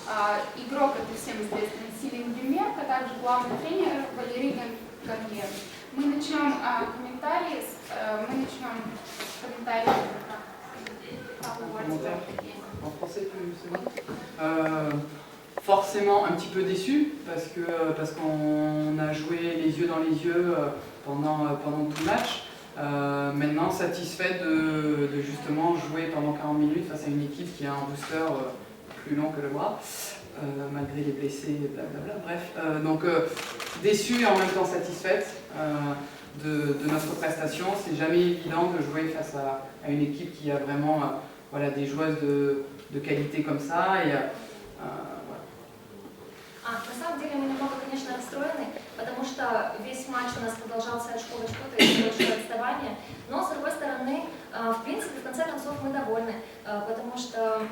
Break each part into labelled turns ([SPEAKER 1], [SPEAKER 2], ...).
[SPEAKER 1] Игрок — это всем известный Силин Дюмерк, а также главный тренер Валерий Гангер. Мы начнем комментарии с комментариев.
[SPEAKER 2] En français, c'est bon. Forcément un petit peu déçu parce qu'on a joué les yeux dans les yeux pendant tout le match. Maintenant satisfait de justement jouer pendant 40 minutes face à une équipe qui a un booster plus long que le bras, malgré les blessés, blablabla. Bref, donc déçu et en même temps satisfaite de notre prestation. C'est jamais évident de jouer face à une équipe qui a vraiment voilà, des joueuses de qualité comme ça. Et,
[SPEAKER 3] На самом деле мы немного, конечно, расстроены, потому что весь матч у нас продолжался очко в очко, то есть большое отставание. Но, с другой стороны, в принципе, в конце концов мы довольны, потому что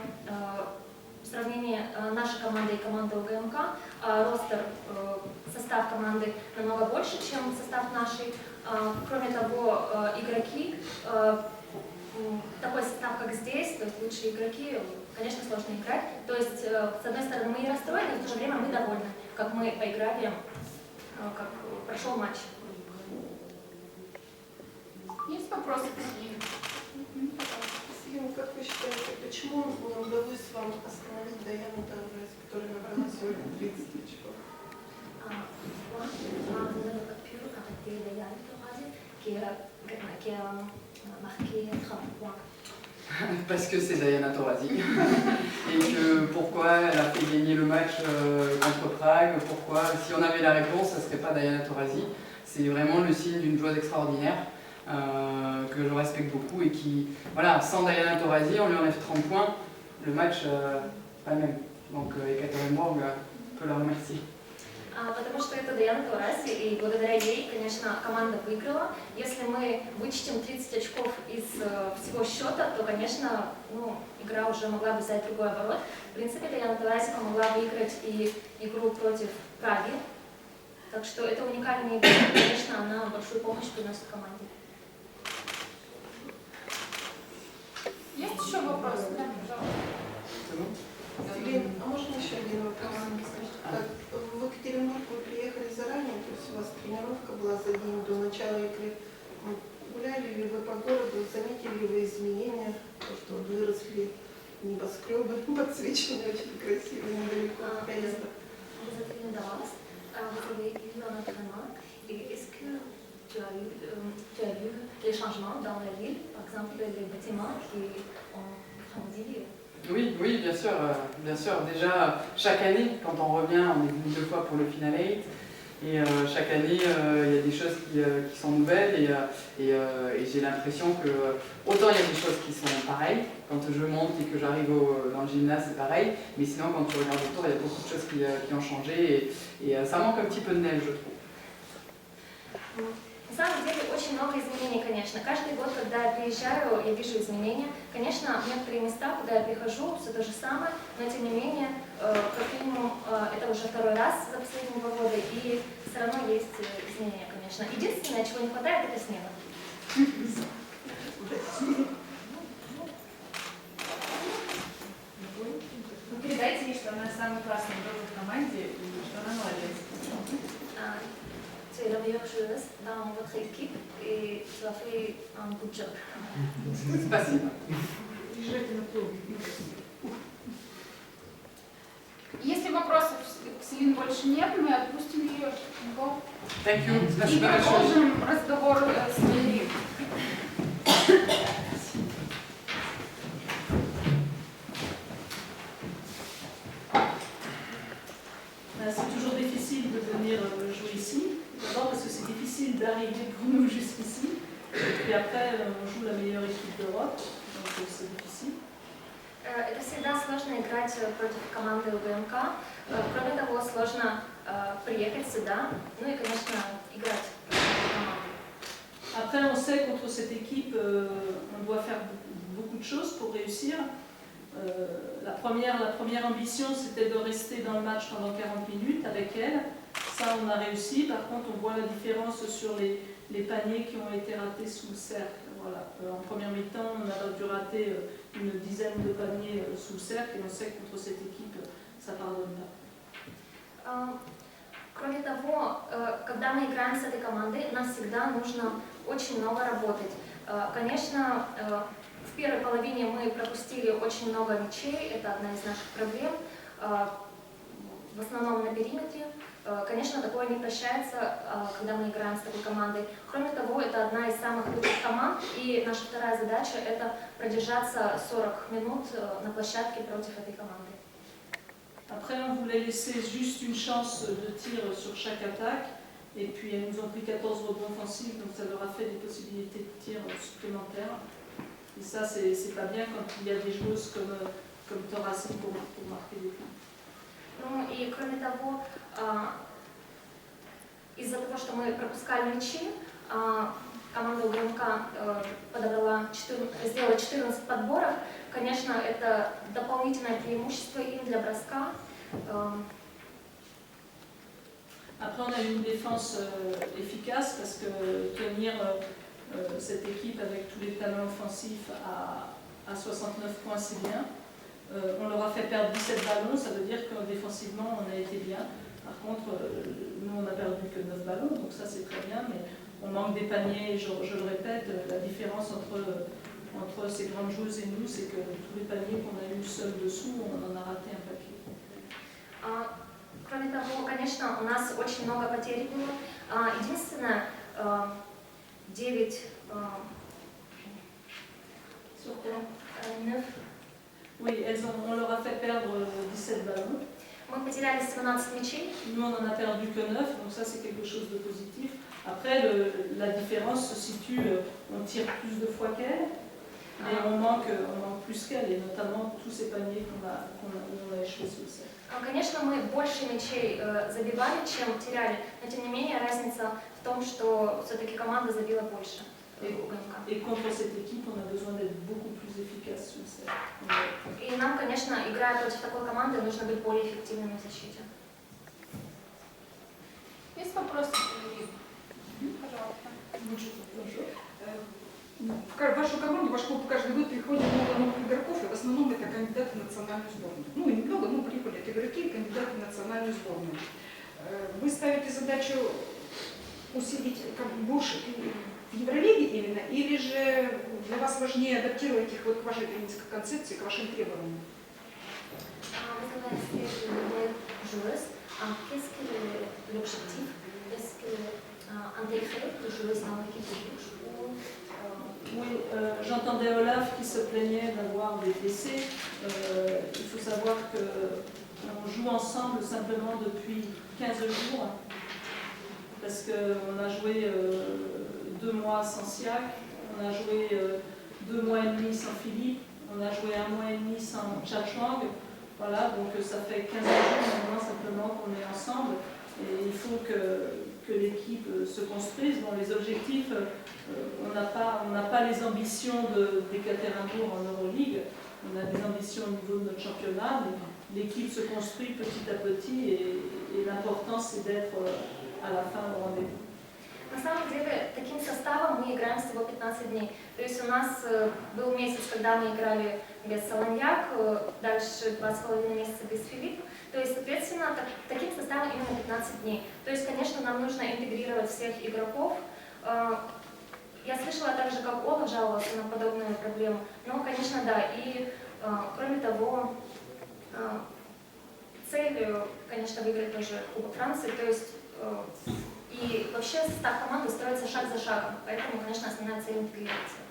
[SPEAKER 3] в сравнении нашей команды и команды УГМК состав команды намного больше, чем состав нашей. Кроме того, игроки, такой состав, как здесь, то есть лучшие игроки, конечно, сложно играть. То есть, с одной стороны, мы и расстроены, но в то же время мы довольны, как мы поиграли, как прошел матч.
[SPEAKER 1] Есть вопросы?
[SPEAKER 4] Силин, как вы считаете, почему удалось вам остановить Даяну Таурес, которая набрала сегодня 30 очков?
[SPEAKER 2] Parce que c'est Diana Taurasi et que pourquoi elle a fait gagner le match contre Prague, pourquoi, si on avait la réponse, ça ne serait pas Diana Taurasi. C'est vraiment le signe d'une joueuse extraordinaire que je respecte beaucoup et qui, voilà, sans Diana Taurasi, on lui enlève 30 points, le match, pas le même. Donc Екатеринбург peut la remercier.
[SPEAKER 3] Потому что это Даяна Таурasi, и благодаря ей, конечно, команда выиграла. Если мы вычтем 30 очков из всего счета, то, конечно, игра уже могла бы взять другой оборот. В принципе, Даяна Таурasi помогла выиграть и игру против Праги. Так что это уникальная игра, и, конечно, она большую помощь приносит команде.
[SPEAKER 1] Есть еще вопросы? Да, пожалуйста.
[SPEAKER 4] Силин, а можно еще один вопрос? В Екатеринбург вы приехали заранее, то есть у вас тренировка была за день до начала игры. Гуляли ли вы по городу, заметили ли вы изменения, то, что выросли небоскребы, подсвеченные очень красиво, недалеко от проезда?
[SPEAKER 3] Vous êtes venu d'avance, vous avez eu un entraînement, et est-ce que tu as vu les changements dans la ville, par exemple les bâtiments qui ont grandi?
[SPEAKER 2] Oui, oui, bien sûr. Déjà, chaque année, quand on revient, on est venu 2 fois pour le Final 8. Et chaque année, il y a des choses qui sont nouvelles. Et j'ai l'impression que, autant il y a des choses qui sont pareilles, quand je monte et que j'arrive dans le gymnase, c'est pareil. Mais sinon, quand tu regardes autour, il y a beaucoup de choses qui ont changé. Et ça manque un petit peu de neige, je trouve.
[SPEAKER 3] На самом деле очень много изменений, конечно. Каждый год, когда я приезжаю, я вижу изменения. Конечно, некоторые места, куда я прихожу, все то же самое, но тем не менее, как минимум, это уже второй раз за последние 2 года, и все равно есть изменения, конечно. Единственное, чего не хватает, это снега.
[SPEAKER 5] Передайте ей, что она самый классный игрок в команде, и что она молодец.
[SPEAKER 3] Tu es la meilleure joueuse dans votre équipe et tu as fait un good job.
[SPEAKER 2] Спасибо.
[SPEAKER 1] Если вопросов к Силин больше нет, мы отпустим ее.
[SPEAKER 2] Thank you.
[SPEAKER 1] И
[SPEAKER 2] Спасибо большое.
[SPEAKER 1] продолжим разговор с Валерией.
[SPEAKER 6] C'est toujours difficile de venir jouer ici. D'abord parce que c'est difficile d'arriver pour nous jusqu'ici. Et puis après, on joue la meilleure équipe d'Europe, donc c'est difficile.
[SPEAKER 3] Это всегда сложно играть против команды УГМК. Кроме того, сложно приехать сюда, ну и, конечно, играть против команды.
[SPEAKER 6] Après, on sait contre cette équipe, on doit faire beaucoup de choses pour réussir. La première ambition, c'était de rester dans le match pendant 40 minutes avec elle. Ça, on a réussi. Par contre, on voit la différence sur les paniers qui ont été ratés sous le cercle. Voilà. En première mi-temps, on a dû rater une dizaine de paniers sous le cercle. Et on sait que contre cette équipe, ça ne
[SPEAKER 3] того, когда мы играем с этой командой, нам всегда нужно очень много работать. Конечно, в первой половине мы пропустили очень много мячей, это одна из наших проблем, в основном на периметре. Конечно, такое не прощается, когда мы играем с такой командой. Кроме того, это одна из самых лучших команд, и наша вторая задача – это продержаться 40 минут на площадке против этой команды.
[SPEAKER 6] Après, on voulait laisser juste une chance de tir sur chaque attaque. Et puis, elles nous ont pris 14 rebonds offensifs, donc ça leur a fait des possibilités de tir supplémentaires. Et ça, c'est pas bien quand il y a des joueuses comme Thoracine pour marquer des points.
[SPEAKER 3] Ну и кроме того, из-за того, что мы пропускали мячи, команда УГМК сделала 14 подборов. Конечно, это дополнительное преимущество им для броска.
[SPEAKER 6] Après, on a eu une défense efficace parce que tenir cette équipe avec tous les talents offensifs à 69 points, c'est bien. On leur a fait perdre 17 ballons, ça veut dire que défensivement, on a été bien. Par contre, nous, on n'a perdu que 9 ballons, donc ça, c'est très bien, mais on manque des paniers. Je le répète, la différence entre ces grandes joueuses et nous, c'est que tous les paniers qu'on a eu seuls dessous, on en a raté un paquet.
[SPEAKER 3] Кроме того, конечно, у нас очень много потерь было. Единственное, 9...
[SPEAKER 6] Oui, on leur a fait perdre 17 ballons.
[SPEAKER 3] Мы потеряли 17 мячей.
[SPEAKER 6] Nous, on n'en a perdu que 9, donc ça, c'est quelque chose de positif. Après, la différence se situe, on tire plus de fois qu'elle, mais on manque plus qu'elle, et notamment tous ces paniers où on a échoué sur le set.
[SPEAKER 3] Конечно, мы больше мячей забивали, чем теряли, но тем не менее разница в том, что все-таки команда забила больше.
[SPEAKER 6] Et contre cette équipe, on a besoin d'être beaucoup plus efficace sur le set.
[SPEAKER 3] И нам, конечно, играя против такой команды, нужно быть более эффективными в защите.
[SPEAKER 1] Есть вопросы? Пожалуйста.
[SPEAKER 7] В вашу команду, ваш клуб каждый год приходит много новых игроков, и в основном это кандидаты в национальную сборную. Ну, и немного, но приходят игроки, кандидаты в национальную сборную. Вы ставите задачу усилить больше в Евролиге именно, или же для вас важнее адаптировать их вот к вашей тренерской концепции, к вашим требованиям?
[SPEAKER 3] Qu'est-ce que l'objectif? Est-ce que intégrer les joueuses dans l'équipe de touche?
[SPEAKER 6] Oui, j'entendais Olaf qui se plaignait d'avoir des blessés. Il faut savoir qu'on joue ensemble simplement depuis 15 jours, parce qu'on a joué 2 mois sans Siak, on a joué 2 mois et demi sans Philippe, on a joué 1 mois et demi sans Chachwang. Voilà, donc ça fait 15 jours maintenant simplement qu'on est ensemble, et il faut que l'équipe se construise. Bon, les objectifs, on n'a pas les ambitions d'Ekaterinbourg en Euroleague, on a des ambitions au niveau de notre championnat, mais l'équipe se construit petit à petit, et l'important c'est d'être à la fin au rendez-vous.
[SPEAKER 3] На самом деле, таким составом мы играем всего 15 дней. То есть у нас был месяц, когда мы играли без Солоньяк, дальше 2,5 месяца без Филипп. То есть, соответственно, таким составом именно 15 дней. То есть, конечно, нам нужно интегрировать всех игроков. Я слышала также, как Олаф жаловался на подобную проблему. Но, конечно, да. И, кроме того, цель, конечно, выиграть тоже Кубок Франции. То есть, и вообще состав команды строится шаг за шагом, поэтому, конечно, основная цель интеграция.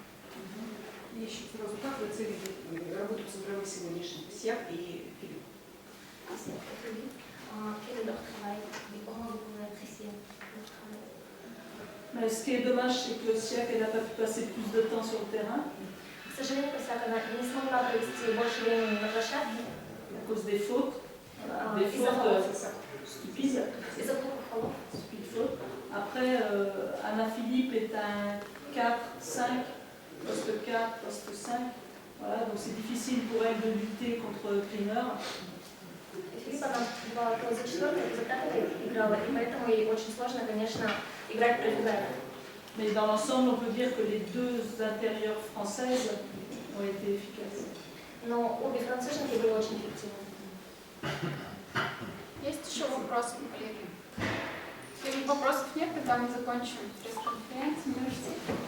[SPEAKER 7] И еще сразу, как вы оцениваете работу центровой сегодняшней, Сиак и Филипп?
[SPEAKER 6] Mais ce qui est dommage, c'est que Siak n'a pas pu passer plus de temps sur le terrain.
[SPEAKER 3] К сожалению, Сиак не смогла провести больше времени на площадке.
[SPEAKER 6] À cause des fautes, voilà, des fautes stupides.
[SPEAKER 3] Из-за глупых фолов.
[SPEAKER 6] Après, Anna Philippe est un 4-5, poste 4, poste 5. Voilà, donc c'est difficile pour elle de lutter contre Greener.
[SPEAKER 3] Филипп, она бывала то за 4-й, то за 5-й играла, и поэтому ей очень сложно, конечно, играть против Гайна.
[SPEAKER 6] Mais dans l'ensemble, on peut dire que les 2 intérieures françaises ont été efficaces.
[SPEAKER 3] Но обе француженки были очень эффективны.
[SPEAKER 1] Есть еще вопросы, коллеги? нет, тогда мы закончим пресс-конференцию. Merci.